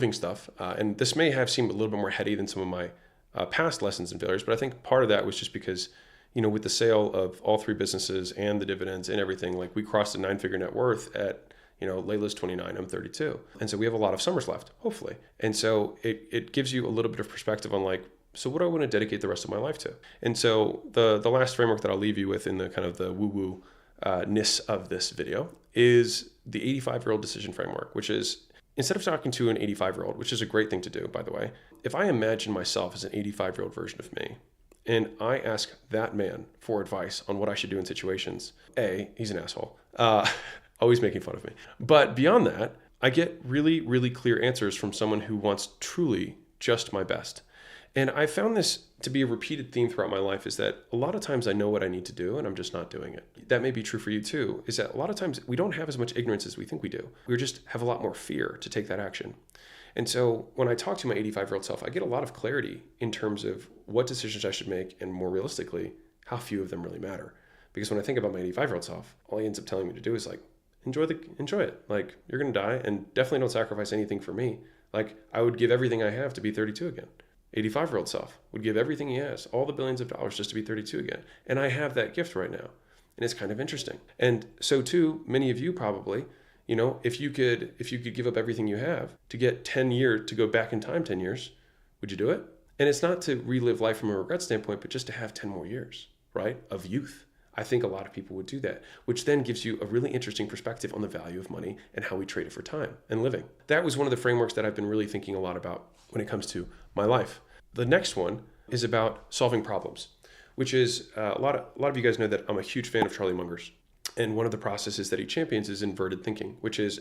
living stuff. And this may have seemed a little bit more heady than some of my past lessons and failures, but I think part of that was just because, with the sale of all three businesses and the dividends and everything, like we crossed a 9-figure net worth at, Layla's 29, I'm 32. And so we have a lot of summers left, hopefully. And so it gives you a little bit of perspective on like, so what do I want to dedicate the rest of my life to? And so the last framework that I'll leave you with in the kind of the woo-woo-ness of this video is the 85-year-old decision framework, which is instead of talking to an 85-year-old, which is a great thing to do, by the way, if I imagine myself as an 85-year-old version of me, and I ask that man for advice on what I should do in situations, A, he's an asshole, always making fun of me. But beyond that, I get really, really clear answers from someone who wants truly just my best. And I found this to be a repeated theme throughout my life is that a lot of times I know what I need to do and I'm just not doing it. That may be true for you too, is that a lot of times we don't have as much ignorance as we think we do. We just have a lot more fear to take that action. And so when I talk to my 85-year-old self, I get a lot of clarity in terms of what decisions I should make and more realistically, how few of them really matter. Because when I think about my 85-year-old self, all he ends up telling me to do is like, enjoy it. Like, you're going to die and definitely don't sacrifice anything for me. Like, I would give everything I have to be 32 again. 85-year-old self would give everything he has, all the billions of dollars just to be 32 again. And I have that gift right now. And it's kind of interesting. And so too, many of you probably, if you could give up everything you have to get 10 years, to go back in time 10 years, would you do it? And it's not to relive life from a regret standpoint, but just to have 10 more years, right, of youth. I think a lot of people would do that, which then gives you a really interesting perspective on the value of money and how we trade it for time and living. That was one of the frameworks that I've been really thinking a lot about when it comes to my life. The next one is about solving problems, which is a lot of you guys know that I'm a huge fan of Charlie Munger's. And one of the processes that he champions is inverted thinking,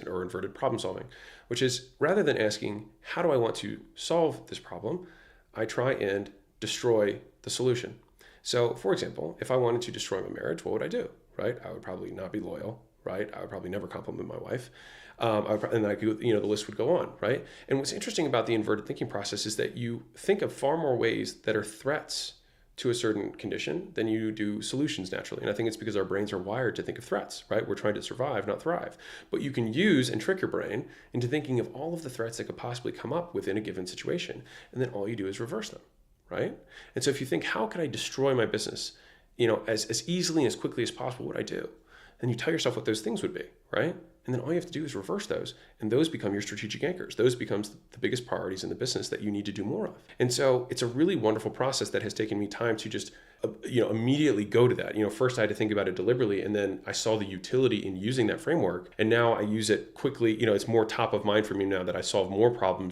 or inverted problem solving, which is rather than asking, how do I want to solve this problem? I try and destroy the solution. So for example, if I wanted to destroy my marriage, what would I do, right? I would probably not be loyal, right? I would probably never compliment my wife. And I could, the list would go on, right? And what's interesting about the inverted thinking process is that you think of far more ways that are threats to a certain condition than you do solutions naturally. And I think it's because our brains are wired to think of threats, right? We're trying to survive, not thrive. But you can use and trick your brain into thinking of all of the threats that could possibly come up within a given situation. And then all you do is reverse them, right? And so if you think, how can I destroy my business, as easily and as quickly as possible, what I do? Then you tell yourself what those things would be, right? And then all you have to do is reverse those. And those become your strategic anchors. Those becomes the biggest priorities in the business that you need to do more of. And so it's a really wonderful process that has taken me time to just, immediately go to that. First I had to think about it deliberately, and then I saw the utility in using that framework. And now I use it quickly. It's more top of mind for me now that I solve more problems